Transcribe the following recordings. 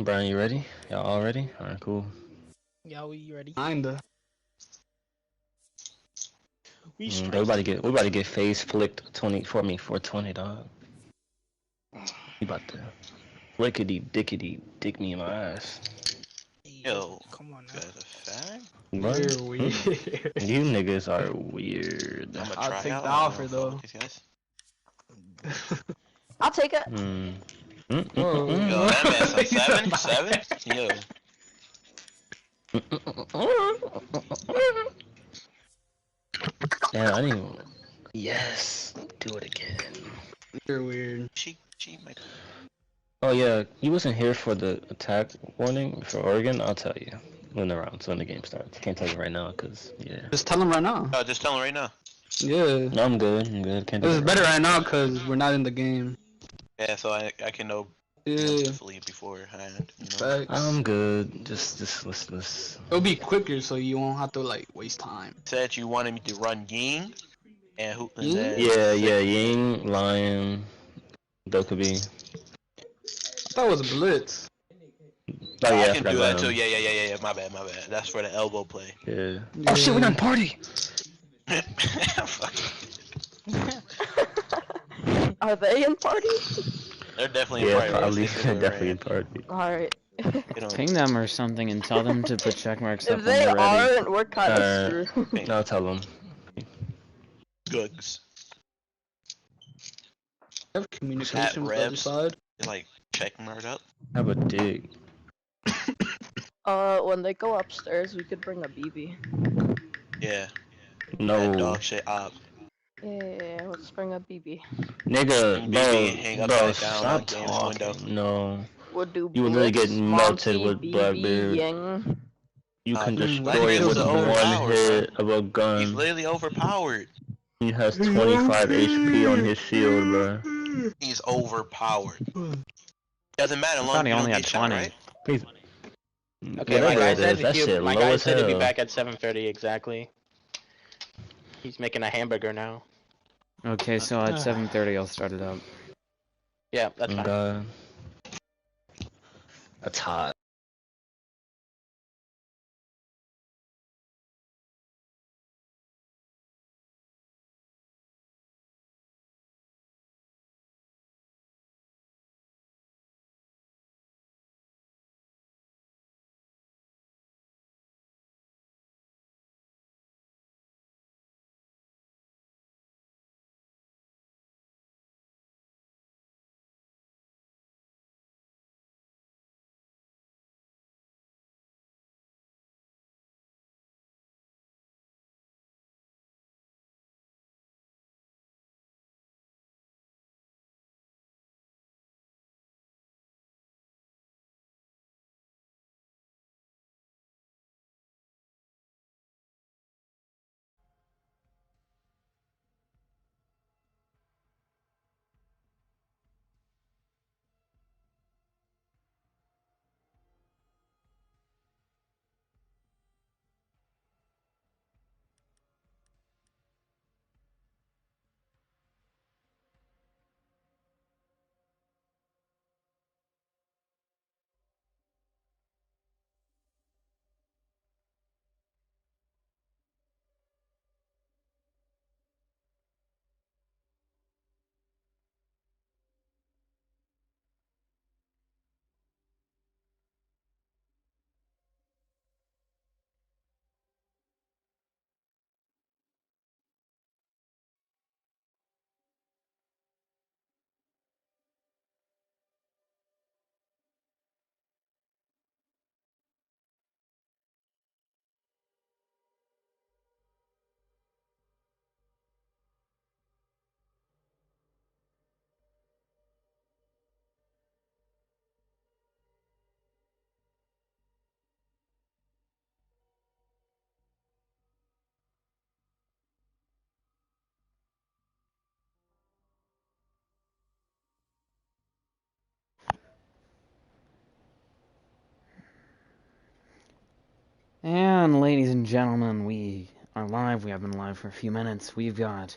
Brian, you ready? Y'all all ready? Alright, cool. Yeah, we ready? Kinda. We We about to get face flicked 420, dog. We about to flickety dickety dick me in my ass. Yo, come on now. got a fag? What? You're weird. You niggas are weird. I'm I'll try take out. the offer though. These guys. I'll take it. Yo, that man's on seven? Yo. Damn, I didn't even... Yes! Do it again. You're weird. She might... Oh yeah, you wasn't here for the attack warning for Oregon? I'll tell you when the game starts. Can't tell you right now, cause, yeah. Just tell him right now. Oh, just tell him right now. Yeah. No, I'm good. Can't do This it is better right now because we're not in the game. Yeah, so I can know definitely beforehand. You know? Facts. I'm good. Just let's. It'll be quicker so you won't have to like waste time. Said you wanted me to run Ying and who? And then Yeah, Ying, Lion, Dokubi. I thought it was Blitz. Oh yeah, I can do that too. him. Yeah. My bad. That's for the elbow play. Yeah. Oh shit, we're on party. Fuck. Are they in party? They're definitely in Yeah, party. probably. They're definitely in party. Alright. Ping them or something and tell them to put check marks up If when they they're ready. aren't, we're kind of screwed. I'll tell them. Googs. I have communication with the other Revs. side. Like check mark up. Have a dig. When they go upstairs, we could bring a BB. Yeah. No. That dog shit up. Yeah, let's bring a BB. Nigga, hang bro, upside down stop on game's talking. No. We'll do You would literally get Blitz, melted Monty, with BB, Blackbeard. Yang. You can That destroy man's it with overpowered, one hit of a He's gun. literally overpowered. He has 25 HP on his shield, bro. He's overpowered. Doesn't matter. I Long thought he as you only don't had get shot, 20. right? Please. Okay, my guy said that shit my low guy as said he'd be hell. back at 7:30 exactly. He's making a hamburger now. Okay, so at 7:30 I'll start it up. Yeah, that's fine. God. That's hot. And ladies and gentlemen, we are live. We have been live for a few minutes. We've got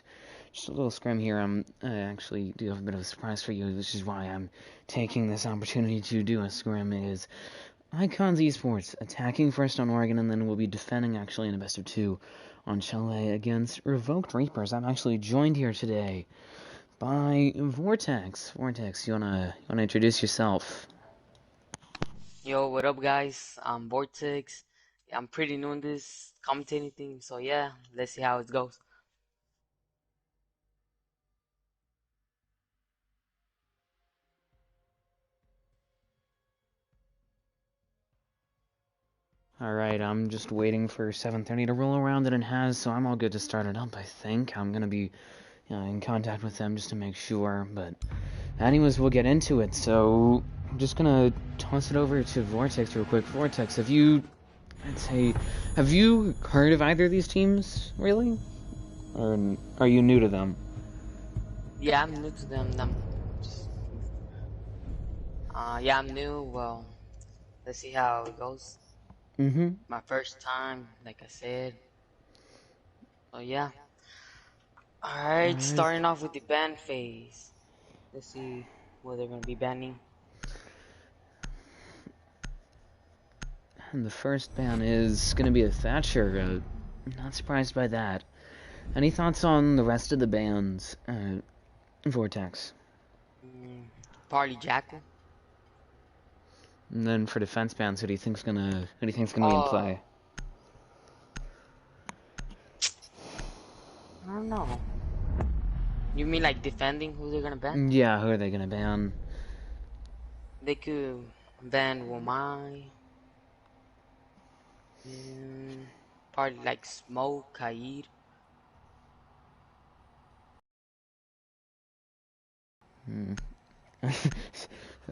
Just a little scrim here. I actually do have a bit of a surprise for you, which is why I'm taking this opportunity to do a scrim. It is Icons Esports attacking first on Oregon, and then we'll be defending actually in a best of 2 on Chalet against Revoked Reapers. I'm actually joined here today by Vortex. Vortex, you wanna introduce yourself? Yo, what up, guys? I'm Vortex. I'm pretty new in this commentating thing, so yeah, let's see how it goes. Alright, I'm just waiting for 7:30 to roll around, and it has, so I'm all good to start it up, I think. I'm gonna be in contact with them just to make sure, but anyways, we'll get into it. So I'm just gonna toss it over to Vortex real quick. Vortex, have you heard of either of these teams, really? Or are you new to them? Yeah, I'm new to them. Yeah, I'm new. Well, let's see how it goes. My first time, like I said. So yeah. Alright, starting off with the ban phase. Let's see what they're gonna be banning. And the first ban is gonna be a Thatcher. Not surprised by that. Any thoughts on the rest of the bans, Vortex? Party Jackal. And then for defense bans, who do you think's gonna be in play? I don't know. You mean like defending who they're gonna ban? Yeah, who are they gonna ban? They could ban Womai. Probably like Smoke, Kaid.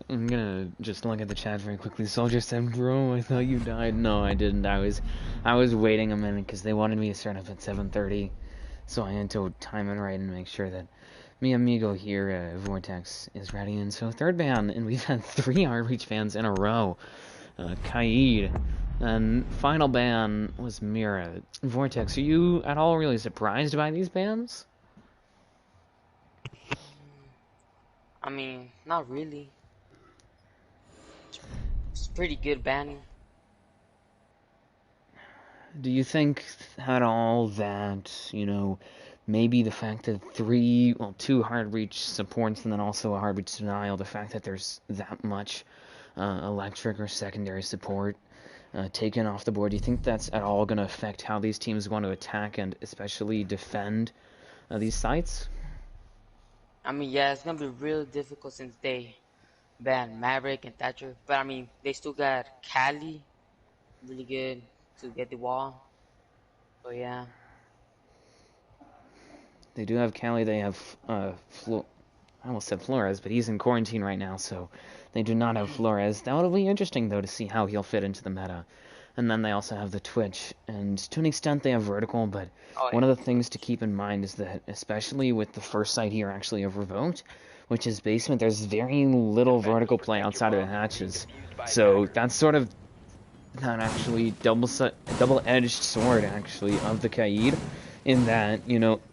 I'm gonna just look at the chat very quickly. Soldier said, "Bro, I thought you died." No, I didn't. I was waiting a minute because they wanted me to start up at 7:30, so I had to time it right and make sure that mi amigo here, Vortex, is ready. And so third ban, and we've had 3 Outreach bans in a row. Kaid, and final ban was Mira. Vortex, are you at all really surprised by these bans? I mean, not really. It's pretty good banning. Do you think at all that, maybe the fact that 2 hard reach supports and then also a hard reach denial, the fact that there's that much electric or secondary support taken off the board, do you think that's at all going to affect how these teams want to attack and especially defend these sites? I mean, yeah, it's gonna be real difficult since they banned Maverick and Thatcher, but I mean, they still got Cali, really good to get the wall. So yeah. They do have Cali. They have I almost said Flores, but he's in quarantine right now, so they do not have Flores. That would be interesting though to see how he'll fit into the meta. And then they also have the Twitch, and to an extent they have vertical, but one of the things to keep in mind is that, especially with the first site here actually of Revoked, which is basement, there's very little vertical play outside of the hatches. So that's sort of that actually double-edged sword actually of the Kaid, in that,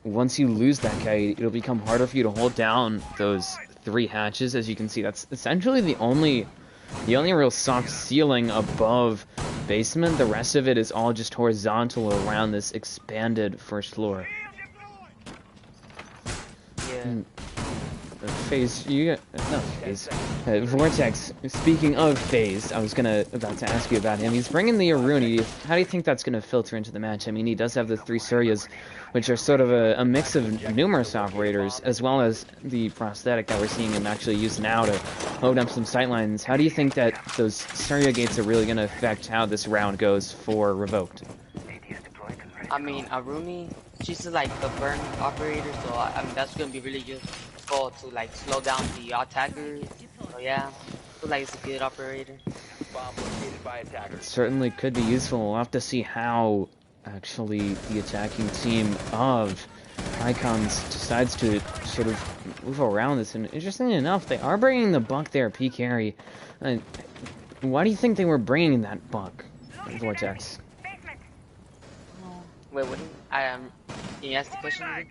once you lose that Kaid, it'll become harder for you to hold down those 3 hatches. As you can see, that's essentially the only real soft ceiling above basement. The rest of it is all just horizontal around this expanded first floor. Yeah. Phase, Vortex, speaking of Phase, I was about to ask you about him. He's bringing the Aruni. How do you think that's going to filter into the match? I mean, he does have the 3 Suryas, which are sort of a mix of numerous operators, as well as the prosthetic that we're seeing him actually use now to load up some sightlines. How do you think that those Surya gates are really going to affect how this round goes for Revoked? I mean, Aruni, she's like the burn operator, so I mean that's gonna be really useful to like slow down the attackers. So yeah, I feel like it's a good operator. It certainly could be useful. We'll have to see how actually the attacking team of Icons decides to sort of move around this. And interestingly enough, they are bringing the buck there, P carry. Why do you think they were bringing that buck, Vortex? Wait, what? Can you ask the question again?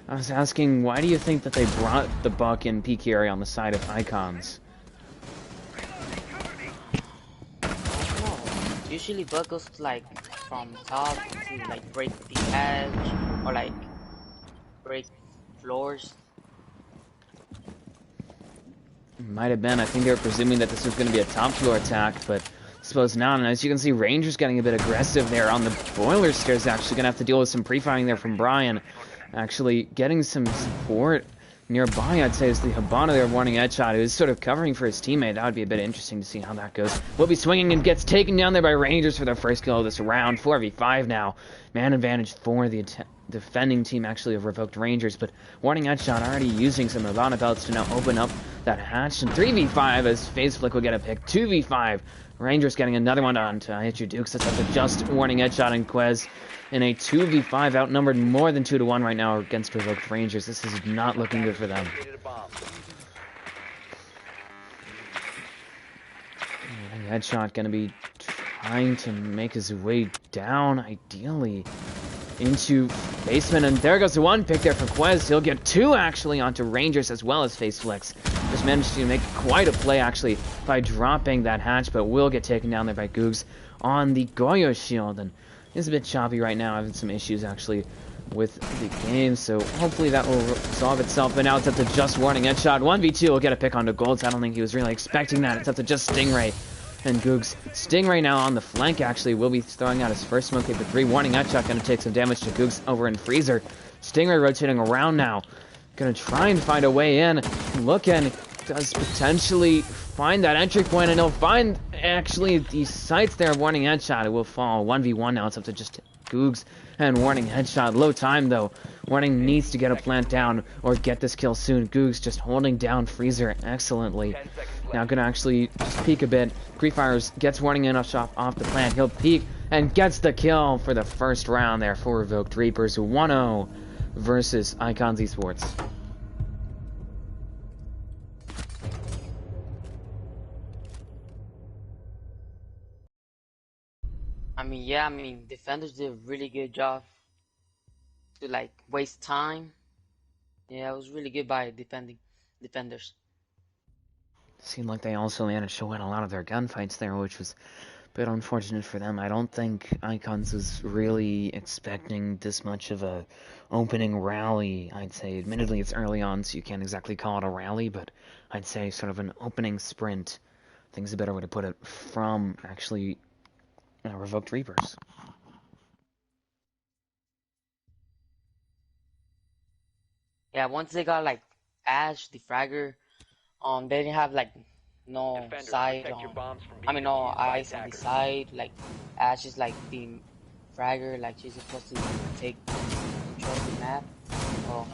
I was asking, why do you think that they brought the Buck and PK area on the side of Icons? Usually Buck goes like from top to like break the edge or like break floors. Might have been. I think they were presuming that this was going to be a top floor attack, but I suppose not. And as you can see, Rangers getting a bit aggressive there on the boiler stairs. Actually going to have to deal with some pre-firing there from Brian. Actually getting some support nearby, I'd say, is the Habana there warning headshot, who's sort of covering for his teammate. That would be a bit interesting to see how that goes. Will be swinging and gets taken down there by Rangers for their first kill of this round. 4v5 now. Man advantage for the defending team, actually, of Revoked Rangers, but warning headshot already using some Habana belts to now open up that hatch. And 3v5 as FaZe Flick will get a pick. 2v5. Rangers getting another one on to hit you, Dukes. That's up to just warning headshot, and Quez in a 2v5, outnumbered more than 2-1 right now against Revoked Rangers. This is not looking good for them. Headshot going to be trying to make his way down, ideally, into basement. And there goes the one pick there for Quez. He'll get two, actually, onto Rangers as well as FaZe Flicks. Just managed to make quite a play, actually, by dropping that hatch, but will get taken down there by Googs on the Goyo shield. And it's a bit choppy right now, having some issues, actually, with the game, so hopefully that will resolve itself. But now it's up to just warning headshot. 1v2 will get a pick onto Golds. I don't think he was really expecting that. It's up to just Stingray and Googs. Stingray now on the flank, actually, will be throwing out his first smoke hit, but 3 warning headshot going to take some damage to Googs over in Freezer. Stingray rotating around now, going to try and find a way in. Looking, does potentially find that entry point, and he'll find, actually, the sights there. Warning headshot, it will fall. 1v1 now, it's up to just Googs and warning headshot. Low time, though. Warning needs to get a plant down or get this kill soon. Googs just holding down Freezer excellently. Now going to actually just peek a bit. Pre-fires, gets warning in off the plant. He'll peek and gets the kill for the first round there for Revoked Reapers. 1-0 versus Icons Esports. I mean, defenders did a really good job to like waste time. Yeah, it was really good by defenders. Seemed like they also managed to win a lot of their gunfights there, which was a bit unfortunate for them. I don't think Icons was really expecting this much of a opening rally, I'd say. Admittedly, it's early on, so you can't exactly call it a rally, but I'd say sort of an opening sprint. I think is a better way to put it, from actually Revoked Reapers. Yeah, once they got like Ash, the fragger, they didn't have like no side no eyes on the side. Like Ash is like the fragger, like she's supposed to take control of the map. Oh,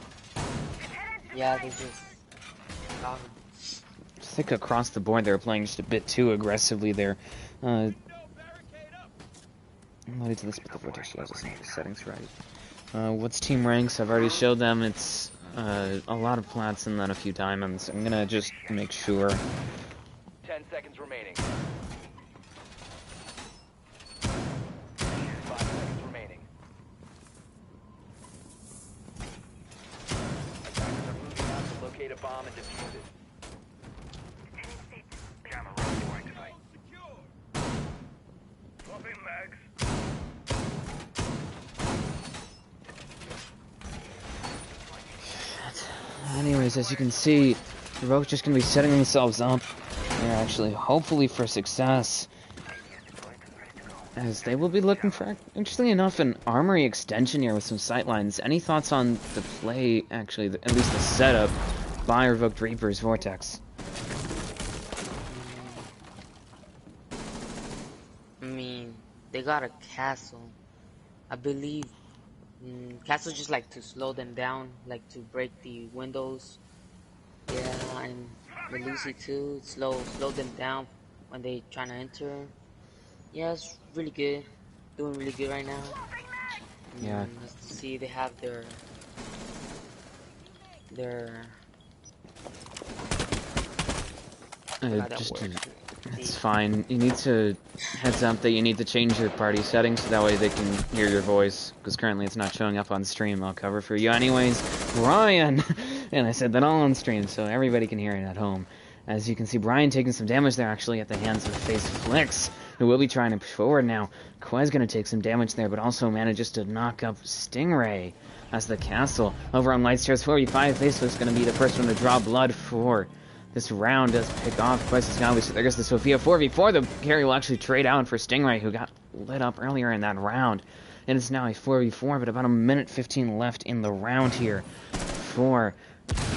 yeah, they just got her. I think across the board they were playing just a bit too aggressively there. I'll lead to this, but the vortex allows us to make the settings right. What's team ranks? I've already showed them. It's a lot of plats and then a few diamonds. I'm gonna just make sure. 10 seconds remaining. 5 seconds remaining. Attackers are moving out to locate a bomb and defuse it. Camera ready to activate. Swapping mags. Anyways, as you can see, Revoked just gonna be setting themselves up here, actually, hopefully for success, as they will be looking for, interestingly enough, an armory extension here with some sightlines. Any thoughts on the play, actually, at least the setup by Revoked Reapers Vortex? I mean, they got a castle. I believe castle just like to slow them down, like to break the windows. Yeah, and the Lucy too, slow them down when they trying to enter. Yeah, it's really good. Doing really good right now. Yeah. Let's see, they have their It's fine. You need to heads up that you need to change your party settings so that way they can hear your voice. Because currently it's not showing up on stream. I'll cover for you anyways. Brian! And I said that all on stream so everybody can hear it at home. As you can see, Brian taking some damage there actually at the hands of Face Flicks, who will be trying to push forward now. Quez gonna take some damage there, but also manages to knock up Stingray as the castle. Over on Light Stairs 45, Face Flicks gonna be the first one to draw blood for this round. Does pick off Quest is gonna there goes the Sophia 4v4. The carry will actually trade out for Stingray, who got lit up earlier in that round. And it's now a 4v4, but about a minute 15 left in the round here for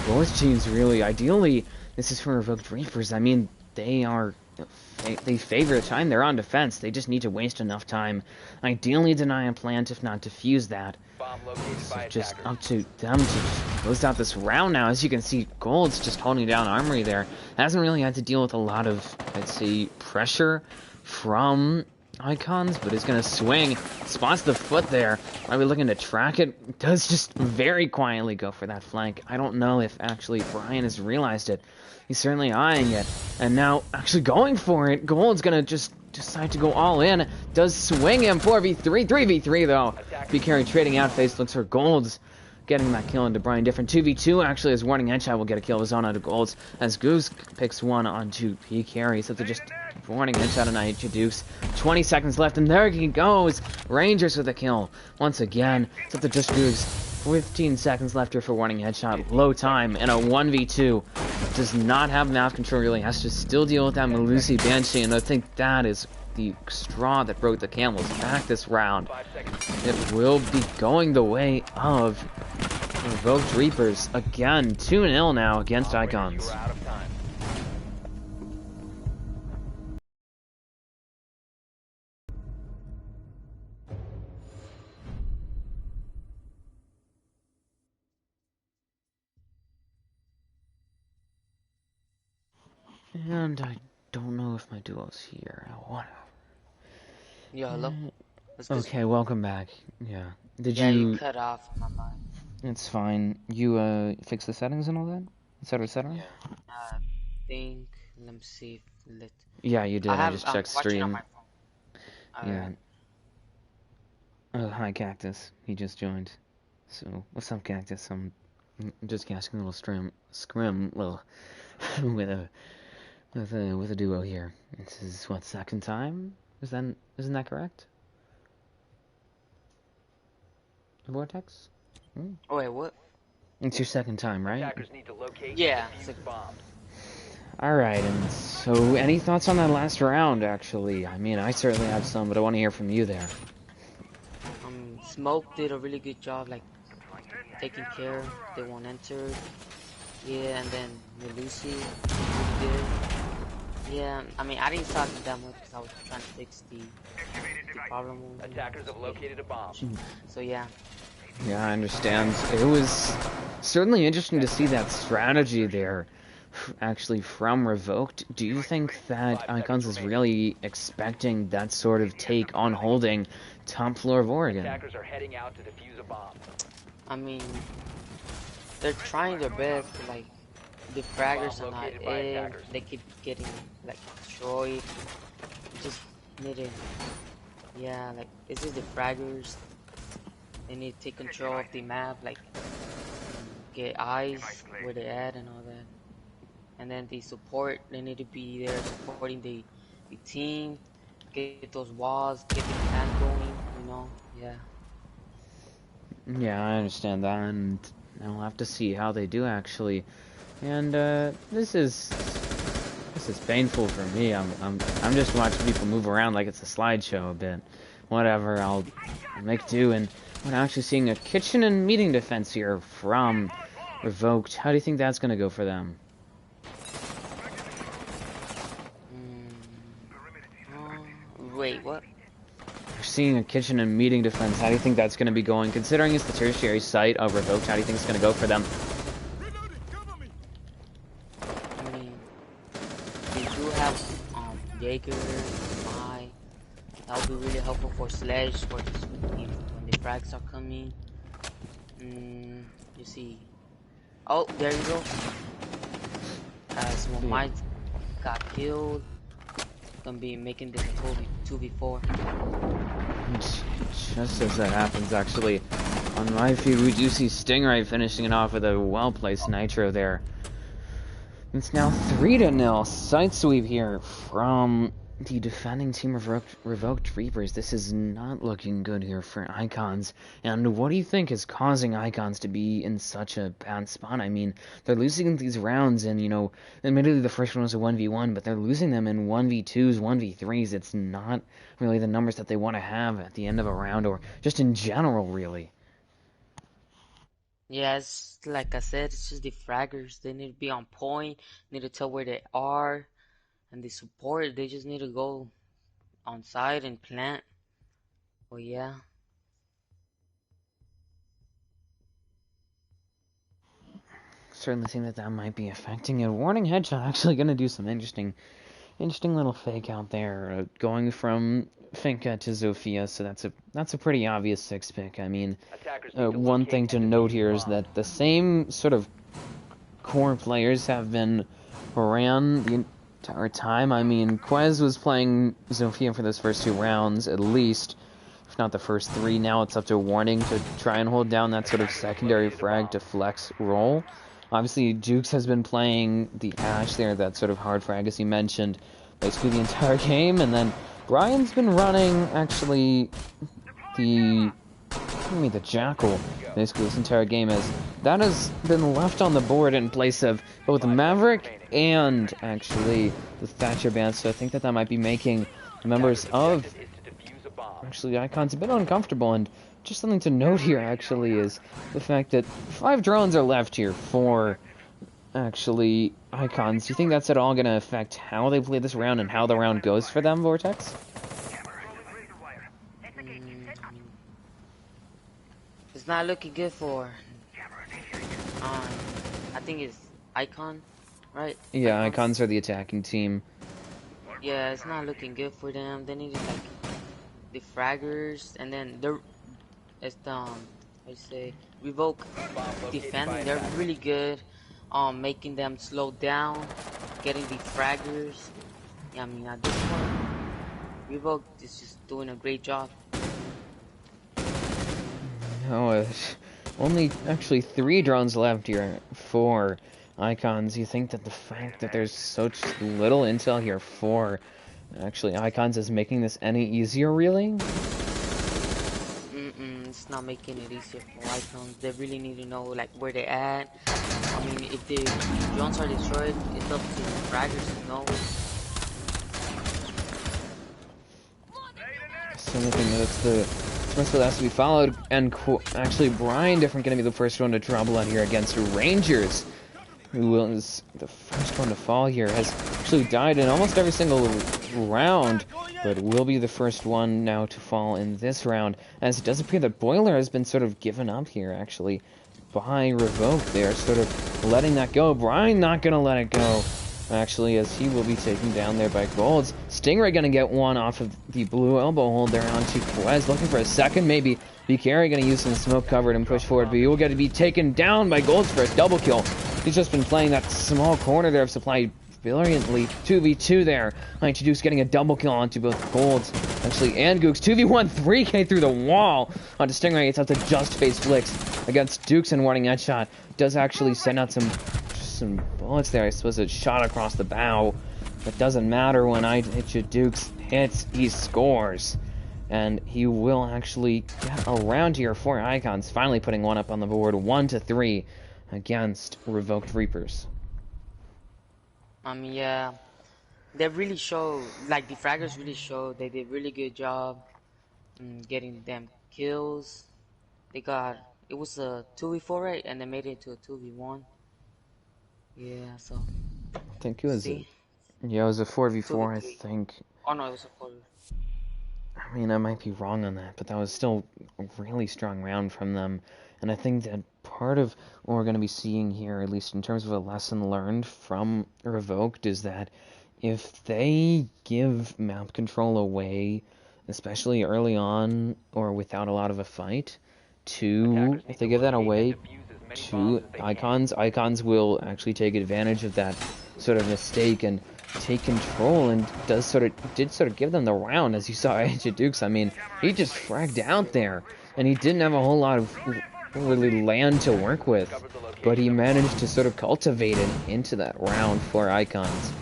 both teams, really. Ideally, this is for Revoked Reapers. I mean, they favor time. They're on defense. They just need to waste enough time. Ideally, deny a plant, if not defuse that. So just up to them to close out this round now. As you can see, Gold's just holding down Armory there. Hasn't really had to deal with a lot of, I'd say, pressure from Icons, but is going to swing. Spots the foot there. Are we looking to track it? Does just very quietly go for that flank. I don't know if actually Brian has realized it. He's certainly eyeing it. And now actually going for it. Gold's going to just decide to go all in. Does swing him. 4v3. 3v3 though. B-Carry trading out. Face looks for Gold's getting that kill into Brian. Different 2v2 actually as Warning Headshot will get a kill of his own onto Gold's. As Goose picks one onto P-Carry. So they're just Warning Headshot on Aicha Dukes. 20 seconds left and there he goes. Rangers with a kill. Once again. So they're just Goose. 15 seconds left here for Warning Headshot. Low time in a 1v2. Does not have map control really. Has to still deal with that Malusi Banshee. And I think that is the straw that broke the camel's back this round. It will be going the way of Revoked Reapers. Again, 2-0 now against Icons. And I don't know if my duo's here. Whatever. Yeah, hello? Okay, welcome back. Yeah. You cut off my mind. It's fine. You, fix the settings and all that? Etc, etc? Yeah. I think, let me see. Yeah, you did. I just checked stream. On my phone. Yeah. Oh, hi, Cactus. He just joined. So, what's up, Cactus? I'm just casting a little scrim, little, with a duo here. This is what, second time? Isn't that correct? Vortex? Hmm? Oh wait, what? It's your second time, right? Yeah. Alright, and so any thoughts on that last round, actually? I mean, I certainly have some, but I want to hear from you there. Smoke did a really good job, like, taking care. They won't enter. Yeah, and then Lucy really good. Yeah, I mean, I didn't talk that much because I was trying to fix the problem. Attackers have located a bomb. So yeah. Yeah, I understand. It was certainly interesting to see that strategy there, actually, from Revoked. Do you think that Icons is really expecting that sort of take on holding top floor of Oregon? Attackers are heading out to defuse a bomb. I mean, they're trying their best, but, like, the fraggers are not in. They keep getting, like, destroyed. Just need it. Yeah, like, this is the fraggers. They need to take control of the map, like, get eyes where they're at and all that. And then the support, they need to be there supporting the team, get those walls, get the plan going, you know, yeah. Yeah, I understand that, and I'll have to see how they do actually. And this is painful for me. I'm just watching people move around like it's a slideshow a bit. Whatever, I'll make do. And we're actually seeing a kitchen and meeting defense here from Revoked. How do you think that's gonna go for them? Wait, what? We're seeing a kitchen and meeting defense. How do you think that's going to be going? Considering it's the tertiary site of Revoked, how do you think it's going to go for them? I mean, they do have Jaeger, Mai. That would be really helpful for Sledge for when the frags are coming. You see. Oh, there you go. Some of mine got killed. gonna be making this a 2v4. Just as that happens, actually, on my feed, we do see Stingray finishing it off with a well-placed nitro there. It's now 3-0. Side sweep here from the defending team of Revoked Reapers. This is not looking good here for Icons. And what do you think is causing Icons to be in such a bad spot? I mean, they're losing these rounds, and, you know, admittedly the first one was a 1v1, but they're losing them in 1v2s, 1v3s. It's not really the numbers that they want to have at the end of a round, or just in general, really. Yeah, it's like I said, it's just the fraggers. They need to be on point, need to tell where they are, and the support, they just need to go on site and plant. Well, yeah. Certainly seems that might be affecting it. Warning Headshot actually going to do some interesting little fake out there, going from Finka to Zofia, so that's a pretty obvious 6 pick. I mean, one thing to note here is that the same sort of core players have been around the entire time. I mean, Quez was playing Zofia for those first 2 rounds, at least, if not the first 3. Now it's up to Warning to try and hold down that sort of secondary frag to flex role. Obviously, Jukes has been playing the Ash there, that sort of hard frag, as you mentioned, basically the entire game, and then Brian's been running, actually, the Jackal, basically this entire game, as that has been left on the board in place of both Maverick and, actually, the Thatcher band, so I think that might be making members of, actually, Icons a bit uncomfortable, and just something to note here, actually, is the fact that 5 drones are left here for, actually, Icons. Do you think that's at all going to affect how they play this round and how the round goes for them, Vortex? It's not looking good for, I think it's Icon, right? Yeah, Icons are the attacking team. Yeah, it's not looking good for them. They need like the fraggers, and then it's the I say Revoke defending. They're really good, making them slow down, getting the fraggers. Yeah, I mean at this point, Revoke is just doing a great job. No, only actually 3 drones left here for Icons. You think that the fact that there's such little intel here for actually Icons is making this any easier, really? It's not making it easier for Icons. They really need to know like where they're at. I mean, if the drones are destroyed, it's up to the fraggers to know. So I think that's the first that has to be followed, and actually Brian different going to be the first one to drop blood here against Rangers, who was the first one to fall here, has actually died in almost every single round, but will be the first one now to fall in this round, as it does appear that Boiler has been sort of given up here, actually, by Revoked. They are sort of letting that go. Brian not going to let it go, actually, as he will be taken down there by Golds. Stingray going to get one off of the blue elbow hold there onto Quez, looking for a second, maybe. BKR going to use some smoke covered and push forward, but he will get to be taken down by Golds for a double kill. He's just been playing that small corner there of supply brilliantly. 2v2 there. Mighty Dukes getting a double kill onto both Golds, actually, and Gooks. 2v1, 3k through the wall onto Stingray. It's out to just face flicks against Dukes, and Warning Headshot does actually send out some bullets there. I suppose it shot across the bow, but doesn't matter when I hit you. Dukes hits, he scores, and he will actually get around here for Icons, finally putting one up on the board, 1-3 against Revoked Reapers. Yeah, they really show, like the fraggers really showed they did really good job getting them kills. They got, it was a 2v4, right? And they made it to a 2v1. Yeah, so. I think it was yeah, it was a 4v4, I think. Oh no, it was a 4v4. I mean, I might be wrong on that, but that was still a really strong round from them. And I think that part of what we're going to be seeing here, at least in terms of a lesson learned from Revoked, is that if they give map control away, especially early on or without a lot of a fight, if they give that away to Icons will actually take advantage of that sort of mistake and take control and did sort of give them the round, as you saw Agent Dukes. I mean, he just fragged out there, and he didn't have a whole lot of really land to work with, but he managed to sort of cultivate it into that round for Icons.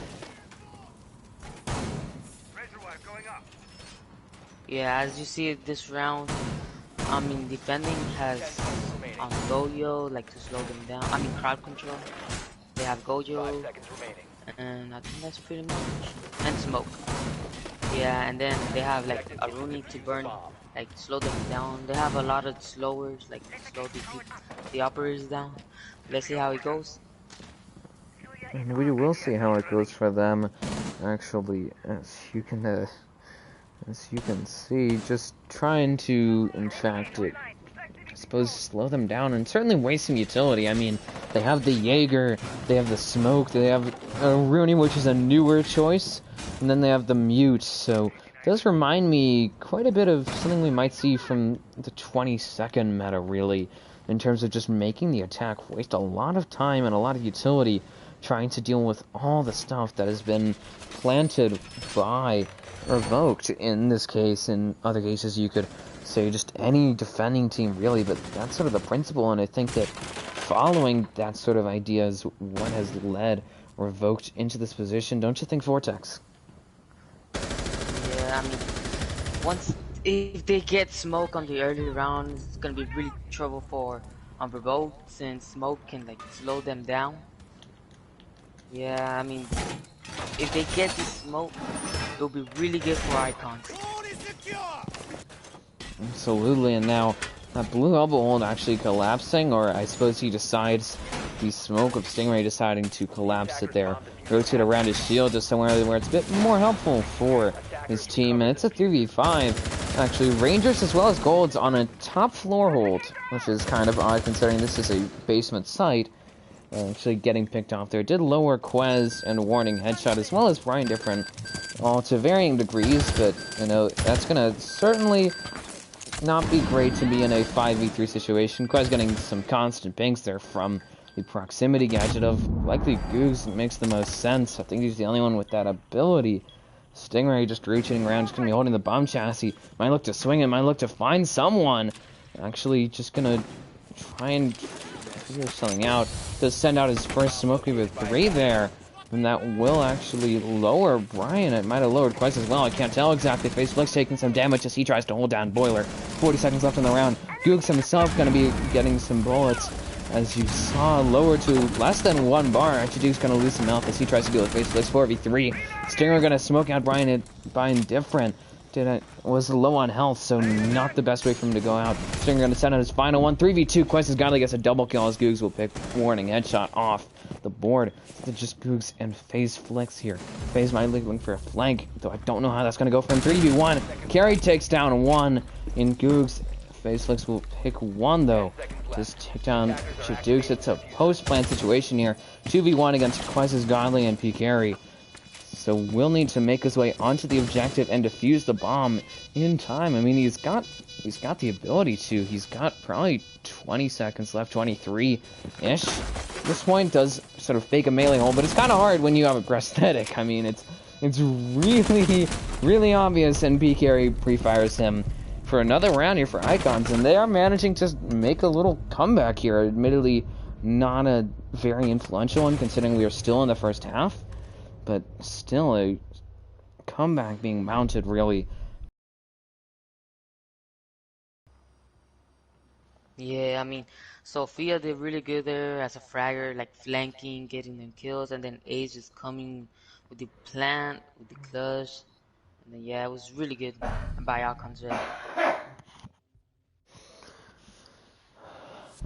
Yeah, as you see this round, I mean, defending has Goyo, like to slow them down. I mean, crowd control. They have Gojo, and I think that's pretty much. And Smoke. Yeah, and then they have like a Rooney to burn, like slow them down. They have a lot of slowers, like slow the operators down. Let's see how it goes. And we will see how it goes for them. Actually, as you can see, just trying to, in fact, I suppose, slow them down and certainly waste some utility. I mean, they have the Jaeger, they have the Smoke, they have Rooney, which is a newer choice, and then they have the Mute, so it does remind me quite a bit of something we might see from the 22nd meta, really, in terms of just making the attack waste a lot of time and a lot of utility trying to deal with all the stuff that has been planted by Revoked in this case. In other cases, you could say just any defending team, really, but that's sort of the principle, and I think that following that sort of idea is what has led Revoked into this position, don't you think, Vortex? Yeah, I mean, if they get Smoke on the early round, it's gonna be really trouble for Revoked, since Smoke can like slow them down. Yeah, I mean, if they get this Smoke, it'll be really good for Icons. Absolutely, and now that blue elbow hold actually collapsing, or I suppose he decides, the Smoke of Stingray deciding to collapse it there. Rotate around his shield just somewhere where it's a bit more helpful for his team, and it's a 3v5. Actually, Rangers as well as Golds on a top floor hold, which is kind of odd considering this is a basement site. Actually getting picked off there. Did lower Quez and Warning Headshot as well as Brian Different, all to varying degrees, but you know, that's gonna certainly not be great to be in a 5v3 situation. Quez getting some constant pings there from the proximity gadget of likely Goose. It makes the most sense. I think he's the only one with that ability. Stingray just reaching around, just gonna be holding the bomb chassis. Might look to swing it, might look to find someone. Actually just gonna try and figure something out. Does send out his first Smokey with 3 there, and that will actually lower Brian. It might have lowered Quest as well, I can't tell exactly. Faceflick's taking some damage as he tries to hold down Boiler. 40 seconds left in the round. Gooks himself going to be getting some bullets, as you saw, lower to less than 1 bar. Actually, Duke's going to lose some health as he tries to deal with Faceflick's 4v3. Stinger going to smoke out Brian Different. Was low on health, so not the best way for him to go out. Stinger going to send out his final one. 3v2. Quest has Godly gets a double kill as Googs will pick Warning Headshot off the board. It's just Googs and FaZe Flicks here. FaZe might be looking for a flank, though I don't know how that's going to go for him. 3v1. Carry takes down 1 in Googs. FaZe Flicks will pick 1, though. Just take down Dukes. It's a post-plan situation here. 2v1 against Quest Godly and P. Carry. So we'll need to make his way onto the objective and defuse the bomb in time. I mean, he's got the ability to. He's got probably 20 seconds left, 23-ish. This point does sort of fake a melee hole, but it's kind of hard when you have a prosthetic. I mean, it's really, really obvious, and P. Carry pre-fires him for another round here for Icons, and they are managing to make a little comeback here. Admittedly, not a very influential one, considering we are still in the first half. But still a comeback being mounted, really. Yeah, I mean, Sophia did really good there as a fragger, like flanking, getting them kills, and then Ace is coming with the plant, with the clutch. And then, yeah, it was really good by Icons there.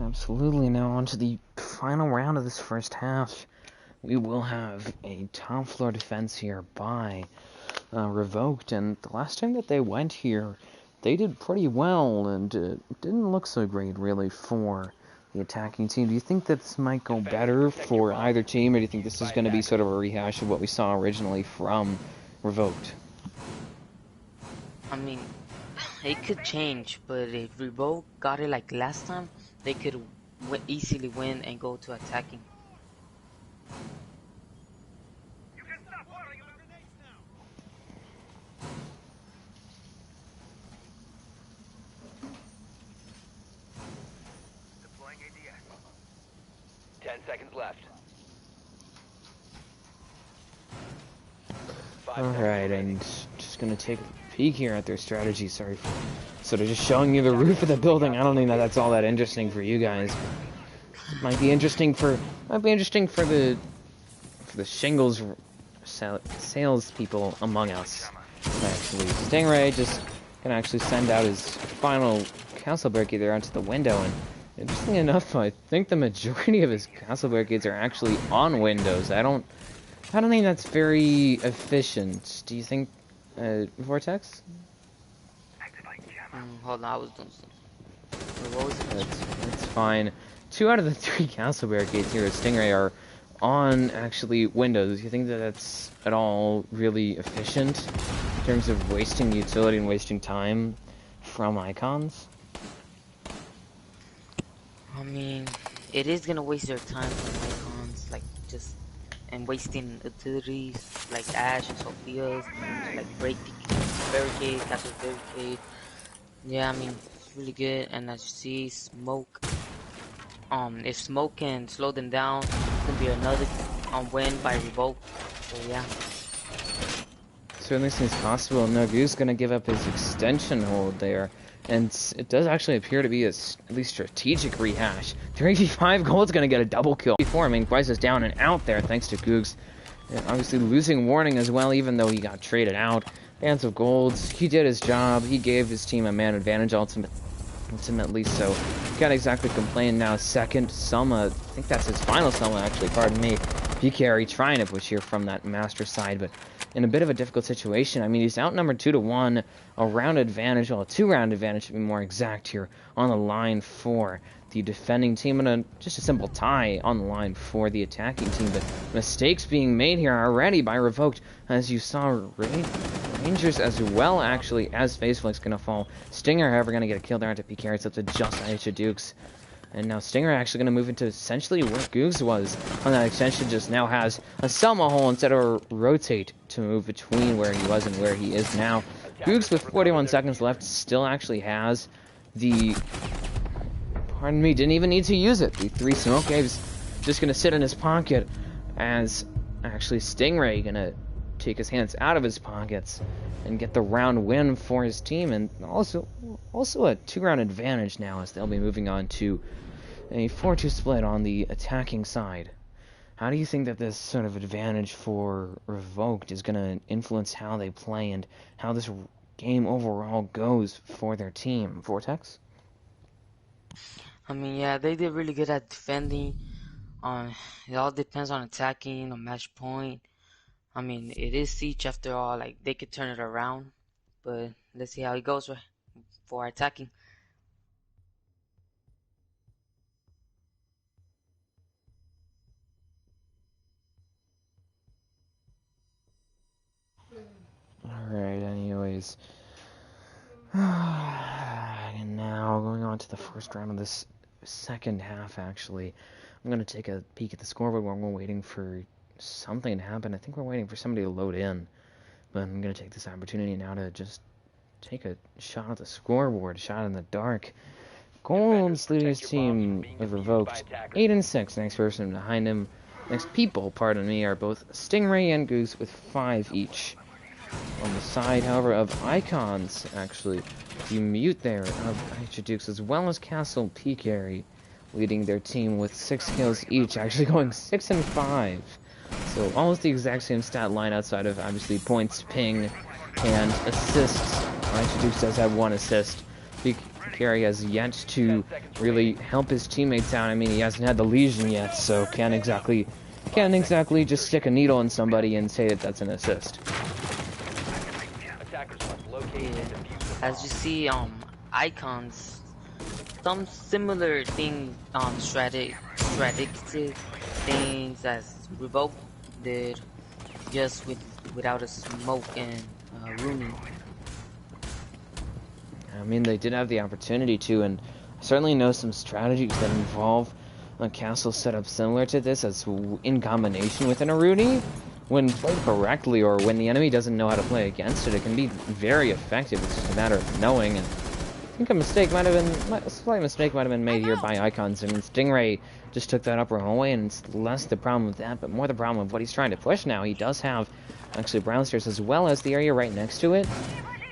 Absolutely. Now on to the final round of this first half. We will have a top floor defense here by Revoked, and the last time that they went here, they did pretty well, and it didn't look so great, really, for the attacking team. Do you think that this might go better for either team, or do you think this is going to be sort of a rehash of what we saw originally from Revoked? I mean, it could change, but if Revoked got it like last time, they could easily win and go to attacking. 10 seconds left. Alright, and just gonna take a peek here at their strategy. Sorry for sort of just showing you the roof of the building. I don't think that's all that interesting for you guys. It might be interesting for the shingles sales people among us. Actually, Stingray just gonna actually send out his final castle barricade there onto the window, and interesting enough, I think the majority of his castle barricades are actually on windows. I don't think that's very efficient. Do you think, Vortex? Hold on, I was doing something. What was it? That's fine. 2 out of the 3 castle barricades here at Stingray are on, actually, windows. Do you think that that's at all really efficient in terms of wasting utility and wasting time from icons? I mean, it is gonna waste their time from icons, like just and wasting utilities like Ash and Sophia's, like break the barricade, castle barricade. Yeah, I mean it's really good. And as you see, smoke. If smoke can slow them down, it's gonna be another win by Revoked. So yeah. Certainly seems possible. Nogu's gonna give up his extension hold there. And it does actually appear to be a at least strategic rehash. 385 gold's gonna get a double kill. Before, I mean, Bryce is down and out there thanks to Googs. And obviously losing warning as well, even though he got traded out. Bands of golds, he did his job. He gave his team a man advantage ultimately, so can't exactly complain. Now second Selma, I think that's his final Selma actually, pardon me. PKRE trying to push here from that master side, but in a bit of a difficult situation. I mean, he's outnumbered 2-1, a round advantage, well, a 2-round advantage to be more exact here on the line for the defending team, and just a simple tie on the line for the attacking team. But mistakes being made here already by Revoked, as you saw Rangers as well, actually, as Faceflick's going to fall. Stinger, however, going to get a kill there onto PKRE. It's up to just Aisha Dukes. And now Stinger actually going to move into essentially where Googs was on that extension, just now has a Selma hole instead of rotate to move between where he was and where he is now. Googs with 41 seconds left still actually has the... Pardon me, didn't even need to use it. The 3 smoke waves just going to sit in his pocket as actually Stingray going to take his hands out of his pockets and get the round win for his team, and also a 2-round advantage now as they'll be moving on to a 4-2 split on the attacking side. How do you think that this sort of advantage for Revoked is going to influence how they play and how this game overall goes for their team? Vortex? I mean, yeah, they did really good at defending. It all depends on attacking, on match point. I mean, it is Siege after all. Like, they could turn it around, but let's see how it goes for attacking. Alright, anyways. And now going on to the first round of this second half, actually. I'm going to take a peek at the scoreboard while we're waiting for something to happen. I think we're waiting for somebody to load in. But I'm going to take this opportunity now to just take a shot at the scoreboard, a shot in the dark. Gold's leading his team with Revoked 8-6. Next person behind him, next people, pardon me, are both Stingray and Goose with 5 each. On the side, however, of Icons, actually, you mute there of Aisha Dukes as well as Castle PKRE, leading their team with 6 kills each, actually going 6-5. So almost the exact same stat line outside of obviously points, ping, and assists. Aisha Dukes does have 1 assist. PKRE has yet to really help his teammates out. I mean, he hasn't had the Legion yet, so can't exactly just stick a needle in somebody and say that that's an assist. As you see, Icons, some similar thing, strategic things as Revoked did, just without a smoke and Rooney. I mean, they did have the opportunity to, and I certainly know some strategies that involve a castle setup similar to this, as in combination with an Rooney. When played correctly, or when the enemy doesn't know how to play against it, it can be very effective. It's just a matter of knowing, and think a slight mistake might have been made here by Icons. I mean, Stingray just took that upper hallway, and it's less the problem with that, but more the problem of what he's trying to push now. He does have, actually, Brown Stairs as well as the area right next to it,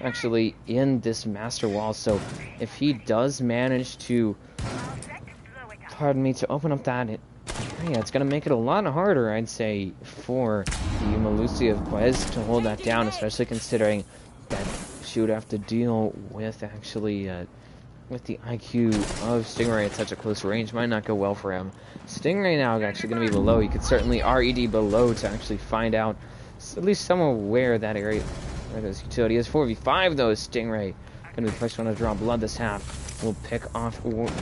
actually, in this master wall. So, if he does manage to, pardon me, to open up that, yeah, it's going to make it a lot harder, I'd say, for the Malusi of Quez to hold that down, especially considering that she would have to deal with, actually, with the IQ of Stingray at such a close range. Might not go well for him. Stingray now actually going to be below. He could certainly RED below to actually find out, at least somewhere where that area, where this utility is. 4v5 though, Stingray going to be the first one to draw blood this half. Will pick off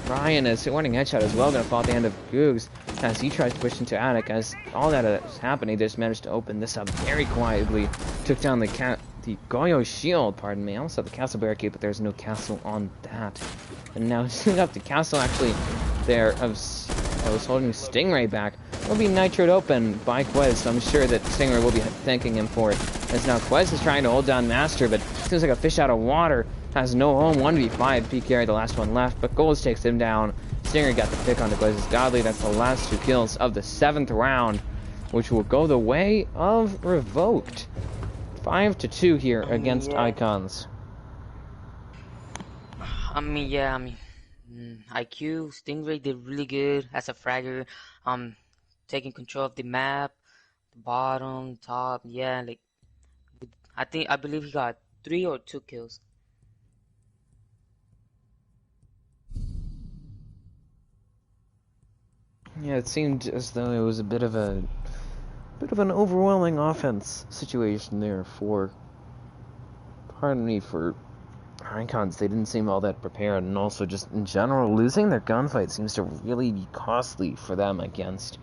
Ryan as warning headshot as well. Going to fall at the end of Googs as he tries to push into Attic. As all that is happening, they just managed to open this up very quietly. Took down the Goyo shield, pardon me. I almost had the castle barricade, but there's no castle on that. And now setting up the castle actually there I was holding Stingray back. Will be nitroed open by Quez, so I'm sure that Stingray will be thanking him for it. As now Quez is trying to hold down Master, but seems like a fish out of water. Has no home, 1v5, P carry the last one left, but Goals takes him down. Stingray got the pick onto Quez's Godly. That's the last 2 kills of the 7th round, which will go the way of Revoked. 5-2 here against Icons. IQ, Stingray did really good as a fragger, taking control of the map, the bottom, top, yeah, like, I believe he got 3 or 2 kills. Yeah, it seemed as though it was a bit of an overwhelming offense situation there for, pardon me, for Icons. They didn't seem all that prepared, and also just in general, losing their gunfight seems to really be costly for them against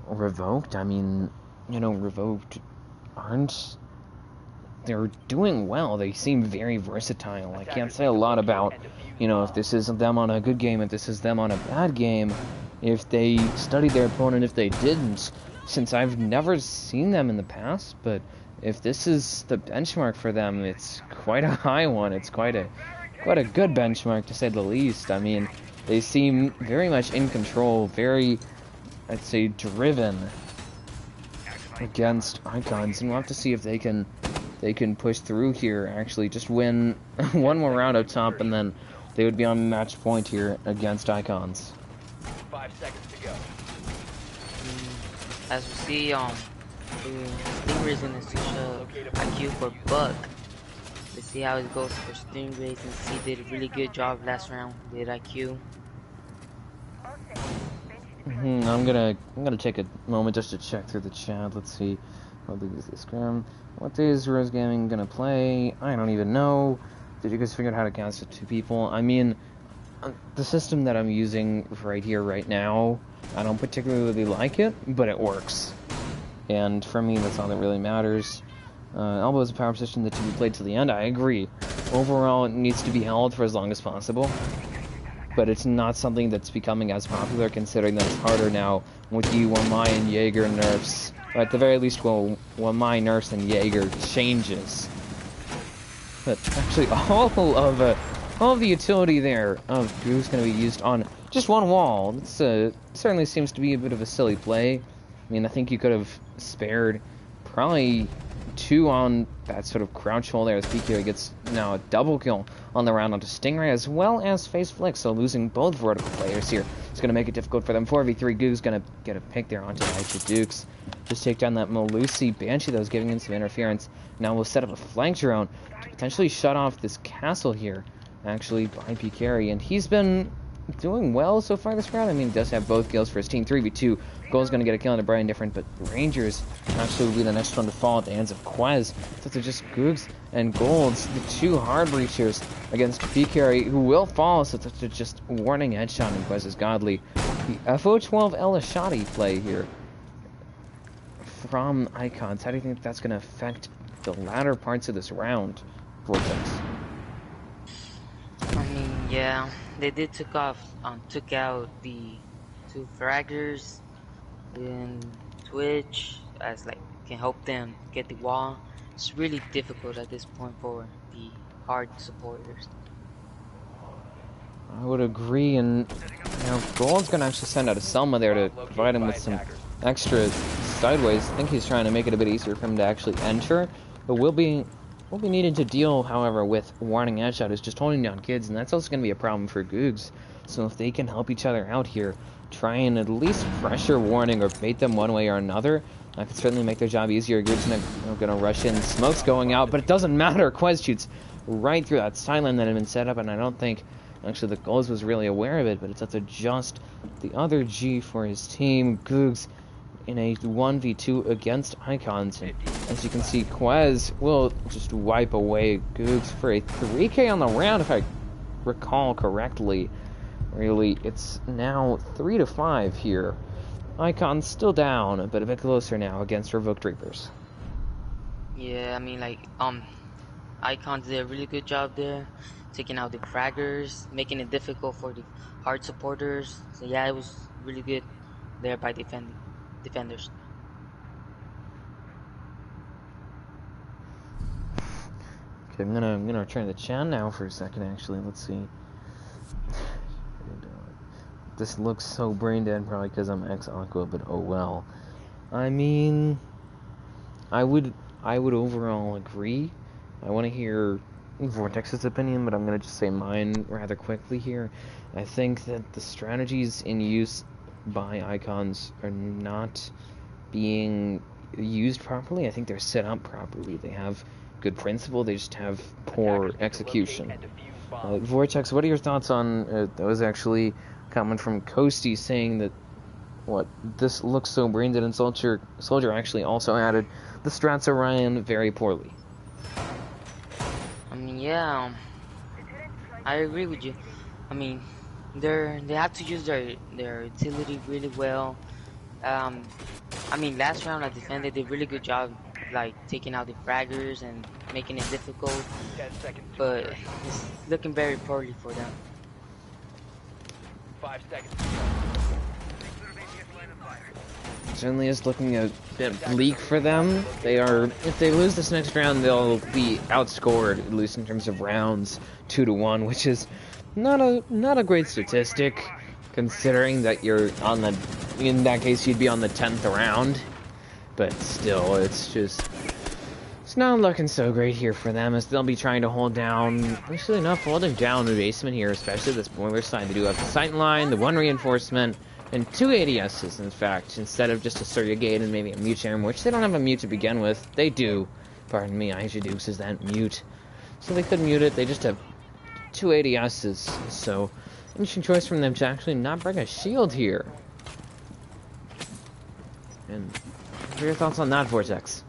Revoked. I mean, you know, Revoked they're doing well. They seem very versatile. I can't say a lot about, you know, if this is them on a good game, if this is them on a bad game, if they studied their opponent, if they didn't, since I've never seen them in the past. But if this is the benchmark for them, it's quite a high one. It's quite a good benchmark, to say the least. I mean, they seem very much in control, very, I'd say, driven against Icons, and we'll have to see if they can push through here, actually just win one more round up top, and then they would be on match point here against Icons. 5 seconds to go. As we see, Stingray's in a switch IQ for Buck. Let's see how it goes for Stingray, since he did a really good job last round with IQ. I'm gonna take a moment just to check through the chat. Let's see. How big is this scrum? What day is Rose Gaming gonna play? I don't even know. Did you guys figure out how to cast it to people? I mean, the system that I'm using right here, right now, I don't particularly like it, but it works. And for me, that's all that really matters. Elbow is a power position that should be played to the end. I agree. Overall, it needs to be held for as long as possible. But it's not something that's becoming as popular, considering that it's harder now with the Wamai and Jaeger nerfs. Or at the very least, Wamai nerfs and Jaeger changes. But actually, all of the utility there of Goo is going to be used on just one wall. It's certainly seems to be a bit of a silly play. I mean, I think you could have spared probably 2 on that sort of crouch hole there, as PK gets now a double kill on the round onto Stingray, as well as Face Flick, so losing both vertical players here. It's going to make it difficult for them. 4v3, Goo's going to get a pick there onto Aisha Dukes. Just take down that Malusi Banshee that was giving him some interference. Now we'll set up a flank drone to potentially shut off this castle here, actually, by P Carry, and he's been doing well so far this round. I mean, he does have both kills for his team. 3v2. Goal's going to get a kill into Brian Different, but Rangers actually will be the next one to fall at the hands of Quez. So they're just Googs and Golds, the 2 hard breachers against P Carry, who will fall. So they're just warning headshot in Quez's Godly. The FO12 Elishadi play here from Icons. How do you think that's going to affect the latter parts of this round, Vortex? I mean, yeah, they did took out the 2 fraggers in Twitch, as like can help them get the wall. It's really difficult at this point for the hard supporters. I would agree, and Gold's gonna actually send out a Selma there to provide him with some extra sideways. I think he's trying to make it a bit easier for him to actually enter, but we'll be needing to deal, however, with Warning Headshot who's just holding down kids, and that's also gonna be a problem for Googs. So if they can help each other out here, try and at least pressure Warning or bait them one way or another, that could certainly make their job easier. Googs gonna rush in, smoke's going out, but it doesn't matter. Quez shoots right through that sideline that had been set up, and I don't think actually the Goals was really aware of it, but it's up to just the other G for his team. Googs in a 1v2 against Icons, and as you can see, Quez will just wipe away Googs for a 3K on the round, if I recall correctly. Really, it's now 3-5 here. Icons still down, but a bit closer now against Revoked Reapers. Yeah, I mean, like, Icons did a really good job there, taking out the fraggers, making it difficult for the hard supporters. So yeah, it was really good there by defenders. Okay, I'm gonna return to the chat now for a second. Actually, let's see. This looks so brain dead, probably because I'm ex-Aqua, but oh well. I mean, I would overall agree. I want to hear Vortex's opinion, but I'm going to just say mine rather quickly here. I think that the strategies in use by Icons are not being used properly. I think they're set up properly. They have good principle, they just have poor execution. Vortex, what are your thoughts on that was actually comment from Coasty saying that this looks so brain dead, and Soldier actually also added the strats are Ryan very poorly. I mean, yeah, I agree with you. I mean, they have to use their utility really well. I mean, last round I defended did a really good job, like taking out the fraggers and making it difficult, but it's looking very poorly for them. 5 seconds. Certainly is looking a bit bleak for them. If they lose this next round, they'll be outscored, at least in terms of rounds, 2-1, which is not a great statistic, considering that in that case you'd be on the 10th round. But still, it's not looking so great here for them, as they'll be trying to hold down, actually not holding down the basement here, especially this boiler side. They do have the sight line, the 1 reinforcement, and 2 ADSs, in fact, instead of just a Surya Gate and maybe a mute charm, which they don't have a mute to begin with. They do. Pardon me, Aisha Dukes is that mute. So they could mute it, they just have 2 ADSs, so interesting choice from them to actually not bring a shield here. And what are your thoughts on that, Vortex?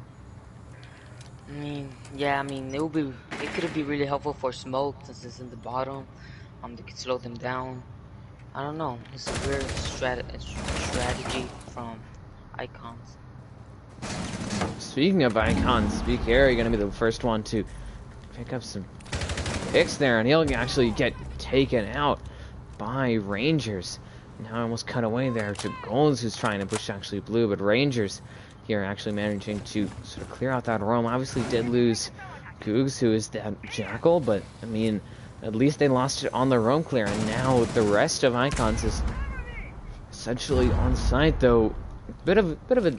I mean, yeah, I mean, it could be really helpful for smoke since it's in the bottom. They could slow them down. I don't know. It's a weird strategy from Icons. Speaking of Icons, Gary gonna be the first one to pick up some picks there, and he'll actually get taken out by Rangers. Now almost cut away there to Golds, who's trying to push actually blue, but Rangers here actually managing to sort of clear out that roam. Obviously did lose Googs, who is that Jackal, but I mean, at least they lost it on the roam clear, and now the rest of Icons is essentially on site, though. Bit of a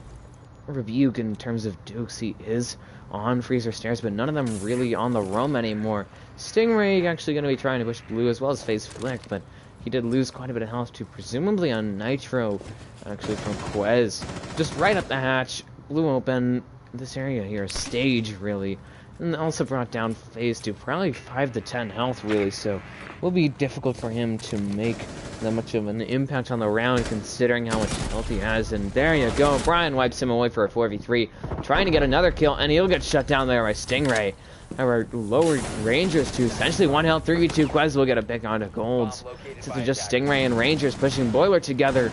rebuke in terms of Dukes. He is on Freezer Stairs, but none of them really on the roam anymore. Stingray actually going to be trying to push blue as well as face Flick, but he did lose quite a bit of health to presumably on Nitro, actually from Quez. Just right up the hatch, blue open. This area here, stage really. And also brought down phase to probably 5 to 10 health, really, so it will be difficult for him to make that much of an impact on the round, considering how much health he has. And there you go, Brian wipes him away for a 4v3, trying to get another kill, and he'll get shut down there by Stingray. However, lowered Rangers to essentially 1 health, 3v2. Quez will get a pick onto Golds. Since it's just Stingray and Rangers pushing Boiler together,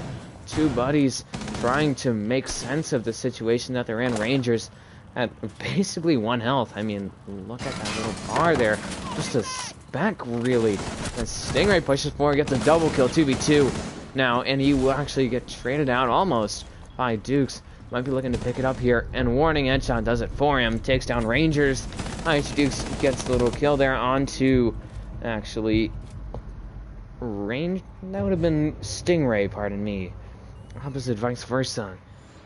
2 buddies trying to make sense of the situation that they're in. Rangers at basically 1 health. I mean, look at that little bar there. Just a speck, really. And Stingray pushes forward, gets a double kill, 2v2 now, and he will actually get traded out almost by Dukes. Might be looking to pick it up here, and Warning Headshot does it for him. Takes down Rangers. Dukes gets the little kill there onto, actually, That would have been Stingray, pardon me. Opposite vice versa.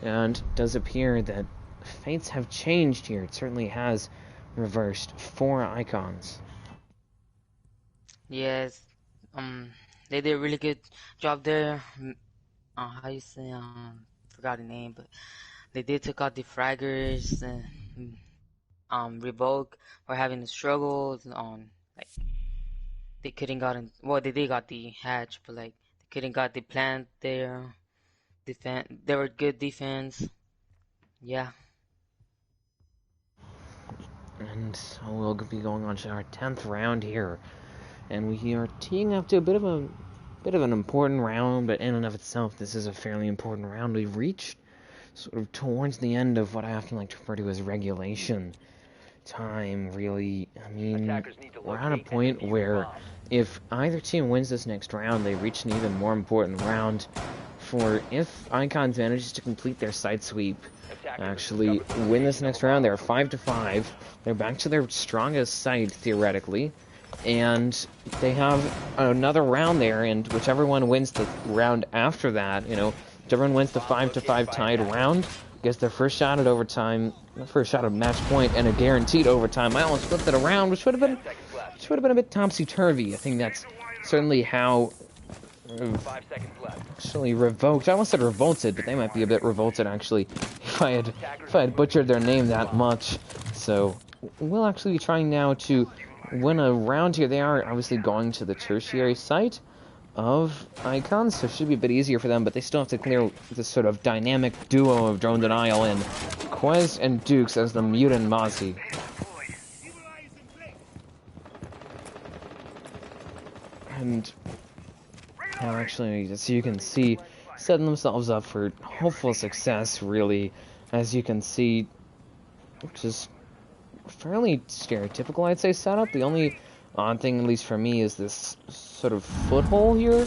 And it does appear that fates have changed here. It certainly has reversed 4 icons. Yes, they did a really good job there. How you say, forgot the name, but they did took out the fraggers. Revoked were having the struggles on, like, they couldn't got in, well, they did got the hatch, but like, they couldn't got the plant there. They were good defense. Yeah. And so we'll be going on to our 10th round here. And we are teeing up to a bit of an important round, but in and of itself, this is a fairly important round. We've reached sort of towards the end of what I often like to refer to as regulation time, really. I mean, we're at a point where if either team wins this next round, they reach an even more important round. For if Icons manages to complete their side sweep, actually win this next round, they're 5-5. They're back to their strongest side, theoretically. And they have another round there, and whichever one wins the round after that, whichever one wins the 5-5 tied round, gets their first shot at overtime, first shot at match point, and a guaranteed overtime. I almost flipped it around, which would have been a bit topsy-turvy. I think that's certainly how actually Revoked. I almost said revolted, but they might be a bit revolted actually if I had butchered their name that much. So we'll actually be trying now to win a round here. They are obviously going to the tertiary site of Icons, so it should be a bit easier for them, but they still have to clear this sort of dynamic duo of Drone Denial in Quez and Dukes as the mutant Mozzie. And actually, as you can see, setting themselves up for hopeful success, really. As you can see, just fairly stereotypical, I'd say, setup. The only odd thing, at least for me, is this sort of foothold here,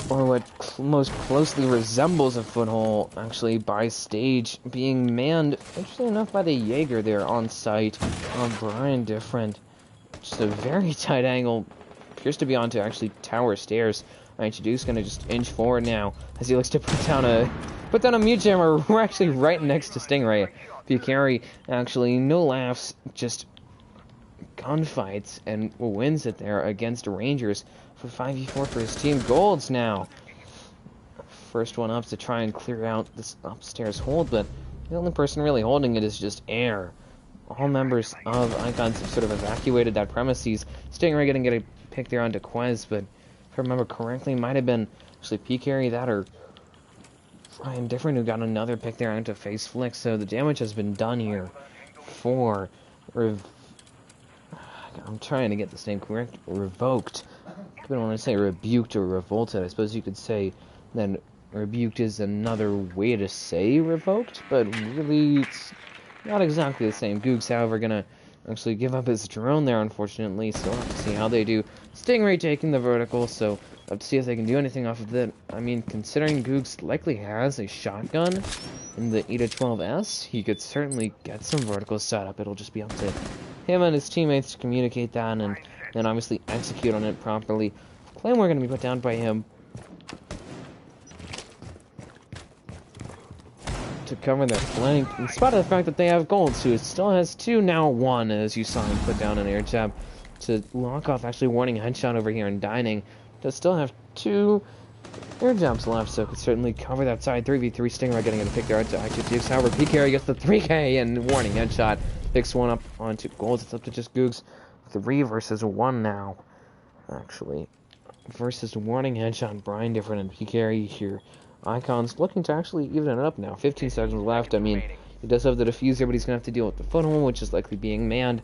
or what most closely resembles a foothold, actually, by stage, being manned, interestingly enough, by the Jaeger there on site, on Brian Different. Just a very tight angle, appears to be onto actually tower stairs. Duke's gonna just inch forward now as he looks to put down a mute jammer. We're actually right next to Stingray. Picari actually no laughs, just gunfights, and wins it there against Rangers for 5v4 for his team. Golds now. First one up to try and clear out this upstairs hold, but the only person really holding it is just air. All members of Icons have sort of evacuated that premises. Stingray gonna get a pick there onto Quez, but if I remember correctly, might have been actually Picari that or Ryan Different who got another pick there onto Face Flick, so the damage has been done here for I'm trying to get this name correct. Revoked. I don't want to say rebuked or revolted. I suppose you could say that rebuked is another way to say revoked, but really it's not exactly the same. Googs, however, gonna actually give up his drone there, unfortunately, so we'll have to see how they do. Stingray taking the vertical, so we'll have to see if they can do anything off of that. I mean, considering Googs likely has a shotgun in the ETA-12S, he could certainly get some vertical setup. It'll just be up to him and his teammates to communicate that and obviously execute on it properly. Claymore going to be put down by him to cover their flank, in spite of the fact that they have gold, so it still has 2, now 1, as you saw him put down an air jab to lock off actually warning headshot over here in Dining. Does still have 2 air jabs left, so could certainly cover that side. 3v3 Stingray getting a pick there onto I2 However, PK gets the 3k and warning headshot. Picks one up onto Golds. It's up to just Googs. 3 versus 1 now, actually. Versus warning headshot. Brian Different and PK here. Icons looking to actually even it up now. 15 seconds left. I mean, he does have the diffuser, but he's going to have to deal with the foothold, which is likely being manned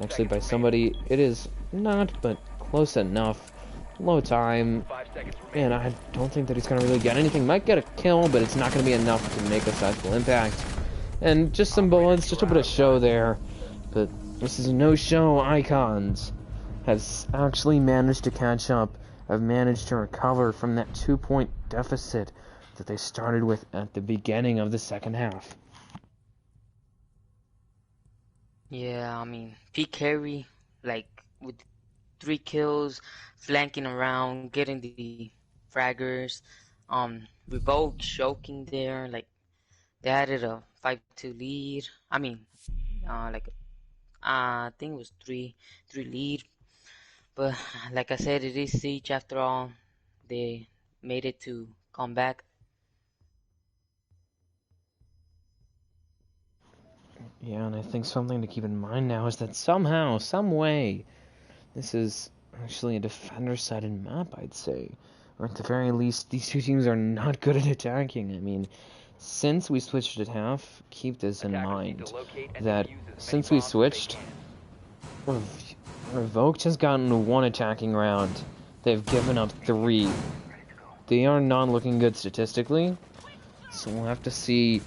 actually by somebody. It is not, but close enough. Low time, and I don't think that he's going to really get anything. Might get a kill, but it's not going to be enough to make a sizable impact. And just some bullets, just a bit of show there. But this is no show. Icons has actually managed to catch up, have managed to recover from that 2-point deficit that they started with at the beginning of the second half. Yeah, I mean, Pete Carey, like, with 3 kills, flanking around, getting the fraggers. Revoked choking there. Like they added a 5-2 lead. I mean, I think it was 3 lead. But like I said, it is Siege after all. They made it to come back. Yeah, and I think something to keep in mind now is that somehow, some way, this is actually a defender-sided map, I'd say. Or at the very least, these two teams are not good at attacking. I mean, since we switched at half, keep this in mind, that since we switched, Revoked has gotten 1 attacking round. They've given up 3. They are not looking good statistically, so we'll have to see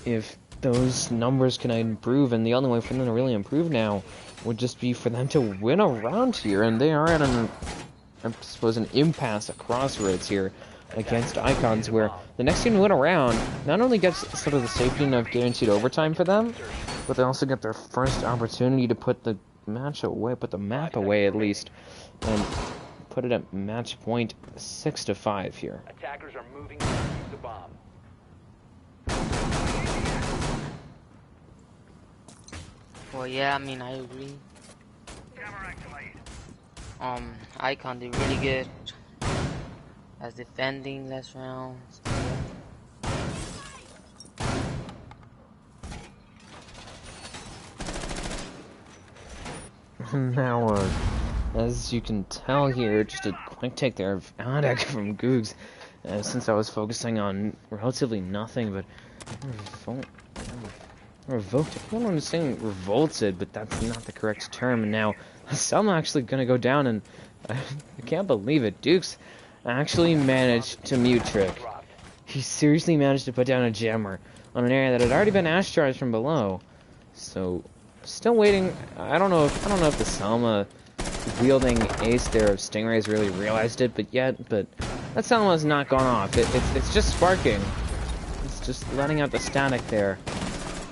if those numbers can improve, and the only way for them to really improve now would just be for them to win a round here, and they are at I suppose, an impasse, a crossroads here against Icons, where the next team to win a round not only gets sort of the safety of guaranteed overtime for them, but they also get their first opportunity to put the match away, put the map away at least, and put it at match point 6-5 here. Attackers are moving to defuse the bomb. Well, yeah, I mean, I agree. Icon did really good as defending last round. Now, as you can tell here, just a quick take there of Adek from Googs, since I was focusing on relatively nothing, but Revoked. Everyone was saying revolted, but that's not the correct term. And now, I'm actually gonna go down, and I can't believe it. Dukes actually managed to mute trick. He seriously managed to put down a jammer on an area that had already been ash charged from below. So, still waiting. I don't know if the Selma wielding ace there of Stingray's really realized it, but that Selma's not gone off. It's just sparking. It's just letting out the static there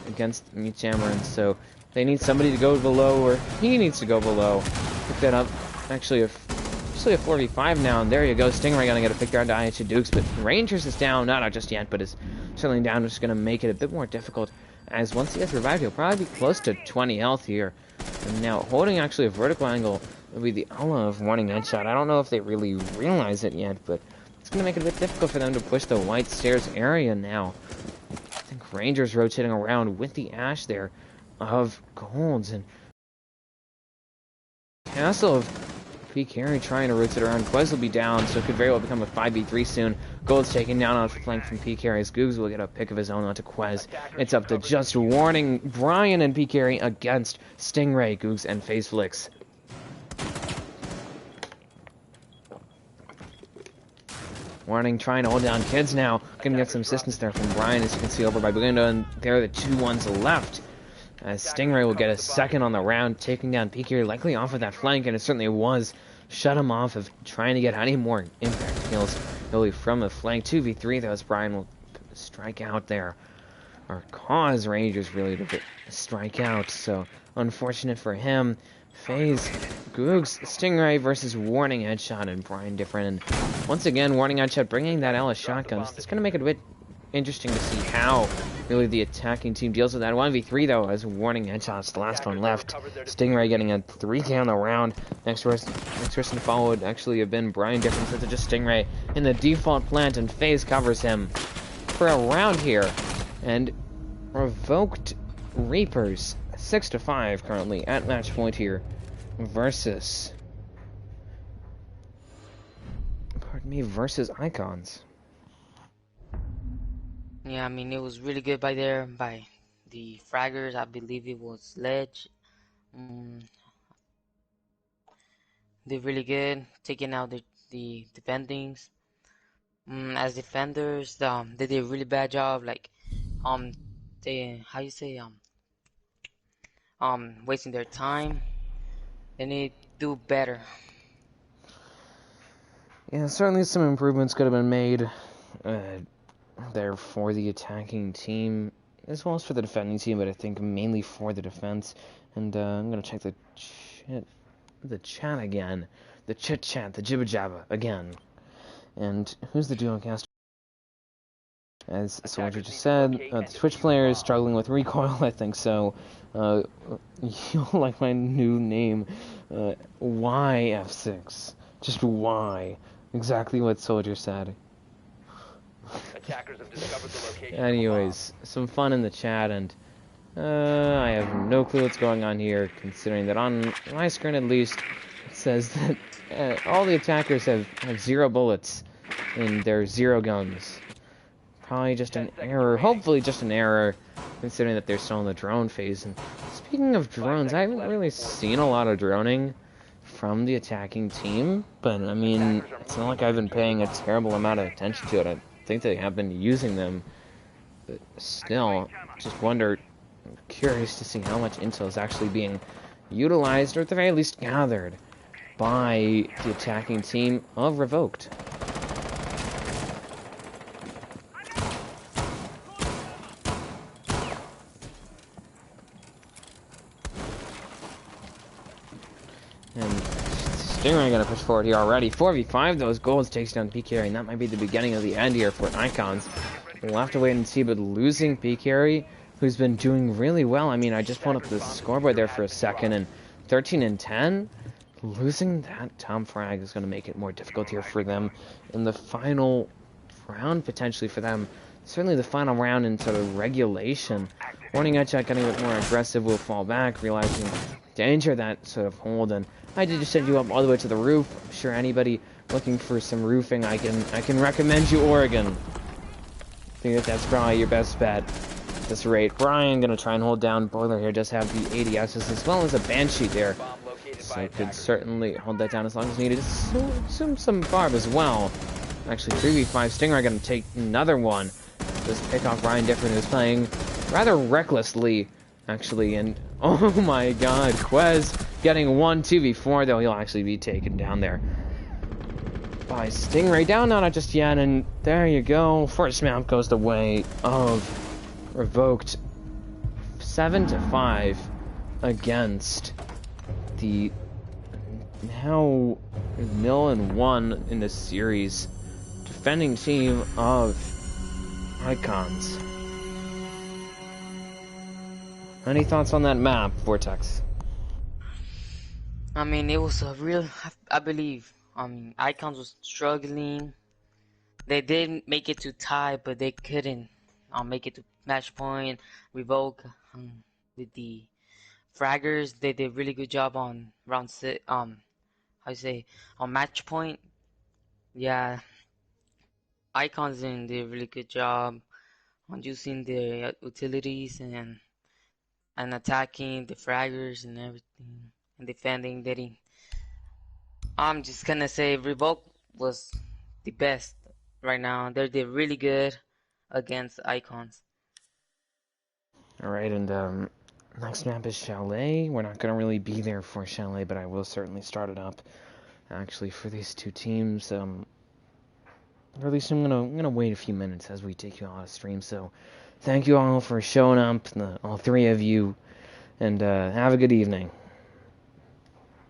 against Mute Jammer, and so they need somebody to go below, or he needs to go below. Pick that up. Actually a 4v5 now, and there you go. Stingray gonna get a pick there onto IH Dukes, but Rangers is down, not just yet, but is certainly down, which is gonna make it a bit more difficult, as once he gets revived, he'll probably be close to 20 health here. And now holding actually a vertical angle will be the Allah of Warning Headshot. I don't know if they really realize it yet, but it's gonna make it a bit difficult for them to push the white stairs area now. I think Rangers rotating around with the ash there of Golds, and Castle of P. Carey trying to rotate around. Quez will be down, so it could very well become a 5v3 soon. Gold's taken down on flank from P. Carey as Googs will get a pick of his own onto Quez. It's up to just Warning, Brian and P. Carey against Stingray, Googs, and Phase Flicks. Warning trying to hold down Kids now. Gonna get some assistance there from Brian, as you can see over by Belinda, and there are the 2 ones left. As Stingray will get a second on the round, taking down P. likely off of that flank, and it certainly was. Shut him off of trying to get any more impact kills really from the flank. 2v3 though, as Brian will strike out there, or cause Rangers really to strike out, so unfortunate for him. FaZe, Googs, Stingray versus Warning Headshot, and Brian different. And once again, Warning Headshot bringing that Ella shotgun. It's going to make it a bit interesting to see how really the attacking team deals with that. 1v3 though, as Warning Headshot's the last one left. Stingray getting a 3K on the round. Next person followed actually have been Brian different, since it's just Stingray in the default plant, and FaZe covers him for a round here. And Revoked Reapers 6-5 currently at match point here versus Icons. Yeah, I mean, it was really good by the fraggers. I believe it was Ledge. They're really good, taking out the defendings. As defenders, they did a really bad job. Like, wasting their time. They need to do better. Yeah, certainly some improvements could have been made there for the attacking team, as well as for the defending team, but I think mainly for the defense. And I'm going to check the chat the chat again. The chit-chat, the jibba-jabba again. And who's the duocaster? As Soldier just said, the Twitch player is struggling with recoil, I think so. You'll like my new name, YF6. Just Y. Exactly what Soldier said. Attackers have discovered the location. Anyways, some fun in the chat, and I have no clue what's going on here, considering that on my screen at least, it says that all the attackers have 0 bullets and they're 0 guns. Probably just an error, hopefully just an error, considering that they're still in the drone phase. And speaking of drones, I haven't really seen a lot of droning from the attacking team, but I mean, it's not like I've been paying a terrible amount of attention to it. I think they have been using them, but still, just wonder, curious to see how much intel is actually being utilized, or at the very least gathered, by the attacking team of Revoked. And Stingray gonna push forward here already. 4v5 those goals, takes down PK, and that might be the beginning of the end here for Icons. We'll have to wait and see, but losing PK, who's been doing really well. I mean, I just pulled up the scoreboard there for a second, and 13 and 10. Losing that Tom Frag is going to make it more difficult here for them in the final round, potentially for them. Certainly the final round in sort of regulation. Warning Headshot getting a bit more aggressive, will fall back, realizing danger that sort of hold, and I did just send you up all the way to the roof. I'm sure anybody looking for some roofing, I can recommend you Oregon. I think that's probably your best bet at this rate. Brian gonna try and hold down Boiler here, just have the ADSs as well as a Banshee there. So could certainly hold that down as long as needed. Assume some Barb as well. Actually, 3v5 Stinger gonna take another one. Just pick off Ryan Different, who's playing rather recklessly, actually, and oh my god, Quez getting 2v4, though he'll actually be taken down there by Stingray. Down, not just yet, and there you go. First map goes the way of Revoked. 7-5 against the now 0-1 in this series defending team of Icons. Any thoughts on that map, Vortex? I mean, it was a real, I believe, Icons was struggling. They did make it to tie, but they couldn't make it to match point. Revoke with the fraggers, they did a really good job on round 6, on match point. Yeah, Icons did a really good job on using the utilities and attacking the fraggers and everything, and defending. I'm just gonna say Revoke was the best right now. They did really good against Icons. Alright, and next map is Chalet. We're not gonna really be there for Chalet, but I will certainly start it up actually for these two teams. Or at least I'm gonna wait a few minutes as we take you all out of stream. So thank you all for showing up, all 3 of you, and have a good evening.